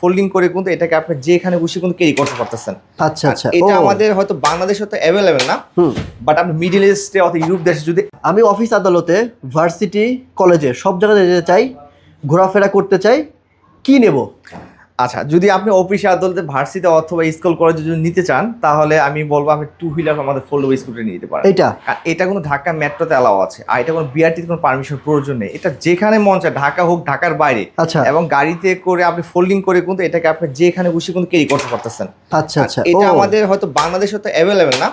Folding করে কিন্তু এটাকে আপনি যেখানে খুশি কিন্তু ক্যারি করতে পারতেছেন। আচ্ছা আচ্ছা, এটা আমাদের হয়তো বাংলাদেশে তো অ্যাভেলেবেল না, বাট আপনি মিডল ইস্টে অথবা ইউরোপ দেশে যদি আমি অফিস আদালতে, ভার্সিটি, কলেজে সব জায়গায় যেতে চাই, ঘোরাফেরা করতে চাই, কি নেব? আচ্ছা, যদি আপনি অফিসে আদালতে, ভার্সিটি অথবা স্কুল কলেজে যদি নিতে চান, তাহলে আমি বলবো আপনি টু হুইলার আমাদের ফোল্ডেবল স্কুটার নিতে পারেন। এটা কোনো ঢাকা মেট্রোতে অ্যালাউ আছে, আর এটা কোনো বিআরটিতে কোনো পারমিশন প্রয়োজন নেই। এটা যেখানে মন চায়, ঢাকা হোক ঢাকার বাইরে, আচ্ছা, এবং গাড়িতে করে আপনি ফোল্ডিং করে কিন্তু এটাকে আপনি যেখানে খুশি কিন্তু ক্যারি করতে পারতেছেন। আচ্ছা আচ্ছা, এটা আমাদের হয়তো বাংলাদেশে তো অ্যাভেলেবেল না,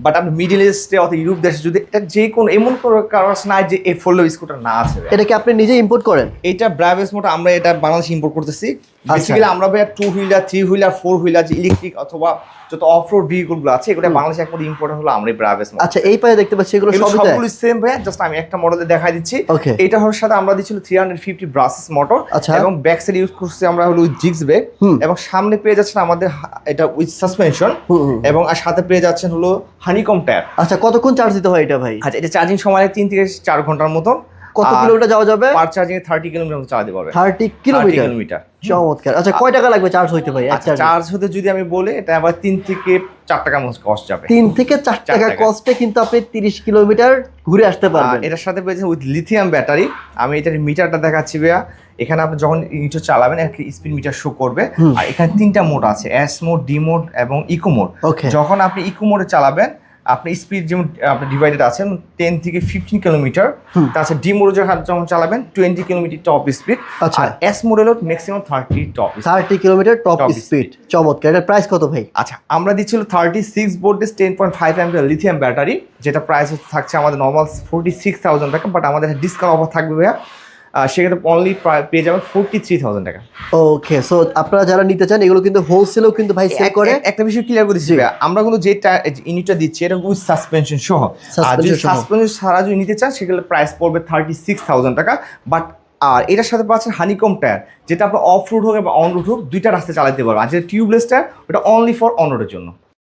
বাট আপনি মিডল ইস্টে অথবা ইউরোপ দেশে যদি, এটা যে কোনো এমন কোনো কারণ নাই যে এই ফোল্ডেবল স্কুটার না আছে। এটা কি আপনি নিজে ইম্পোর্ট করেন? এটা ব্রাভেস মোটর, আমরা এটা বাংলাদেশে ইম্পোর্ট করতেছি। বেসিক্যালি আমরা ভাই two wheeler, three wheeler, four wheeler, যে ইলেকট্রিক অথবা যত অফ রোড ভেহিকলগুলো আছে, এগুলো বাংলাদেশে একমাত্র ইম্পোর্ট হলো আমরা ব্রাভেস মোটর। আচ্ছা, এই পায়ে দেখতে পাচ্ছি এগুলো সবগুলো সেম ভাই, জাস্ট আমি একটা মডেলে দেখাই দিচ্ছি। এটা হওয়ার সাথে আমরা দিচ্ছিল 350 ব্রাসেস মোটর, এবং ব্যাক সাইড ইউজ করছি আমরা হলো উইথ জিগস ব্রেক, এবং সামনে পেয়ে যাচ্ছেন আমাদের এটা উইথ সাসপেনশন, এবং আর সাথে পেয়ে যাচ্ছেন হলো হানিকম টায়ার। আচ্ছা, কতক্ষণ চার্জ দিতে হয় এটা ভাই? আচ্ছা, এটা চার্জিং সময় 3 থেকে 4 ঘন্টার মতো। কত কিলোমিটার যাওয়া যাবে? পার চার্জিং 30 কিলোমিটার চালাতে পারবে। 30 কিলোমিটার, চমৎকার। আচ্ছা, কয় টাকা লাগবে চার্জ হইতে ভাই? চার্জ হতে যদি আমি বলি, এটা আবার 3 থেকে 4 টাকা মতো কস্ট যাবে। 3 থেকে 4 টাকা কস্টে কিন্তু আপনি 30 কিলোমিটার ঘুরে আসতে পারবেন। এটার সাথে পেয়েছেন উইথ লিথিয়াম ব্যাটারি। আমি এটার মিটারটা দেখাচ্ছি ভাইয়া। এখানে আপনি যখন ইন্টার চালাবেন একটা স্পিড মিটার শো করবে, আর এখানে 3টা মোড আছে, এস মোড, ডি মোড এবং ইকো মোড। যখন আপনি ইকো মোডে চালাবেন, আপনি স্পিড যেমন আপনি ডিভাইডেড আছেন 10 থেকে 15 কিলোমিটার, তাছাড়া ডি মোডে যখন চালাবেন 20 কিলোমিটার টপ স্পিড, আর এস মোডে হলো ম্যাক্সিমাম 30 কিলোমিটার টপ স্পিড। চমৎকার। এটার প্রাইস কত ভাই? আচ্ছা, আমরা দিচ্ছিল 36 ভোল্টেজ 10.5 অ্যাম্পিয়ার লিথিয়াম ব্যাটারি, যেটা প্রাইস থাকছে আমাদের নর্মাল 46,000 টাকা, বাট আমাদের ডিসকাউন্ট অফার থাকবে ভাইয়া, সেক্ষেত্রে অনলি পেয়ে যাবেন 43,000 টাকা। ওকে, সো আপনারা যারা নিতে চান, এগুলো কিন্তু হোলসেলেও কিন্তু ভাই সেল করে। একটা বিষয় ক্লিয়ার করে দিচ্ছি, আমরা কিন্তু যে ইউনিটটা দিচ্ছি এটা উইথ সাসপেনশন সহ, আর যদি সাসপেনশন ছাড়া যদি নিতে চান, সেগুলো প্রাইস পড়বে 36,000 টাকা। বাট আর এটার সাথে পাচ্ছেন হানিকম টায়ার, যেটা আপনার অফ রোড হোক বা অন রোড হোক, দুইটা রাস্তায় চালাতে পারবেন। আর যেটা টিউবলেস টায়ার, ওটা অনলি ফর অন রোডের জন্য।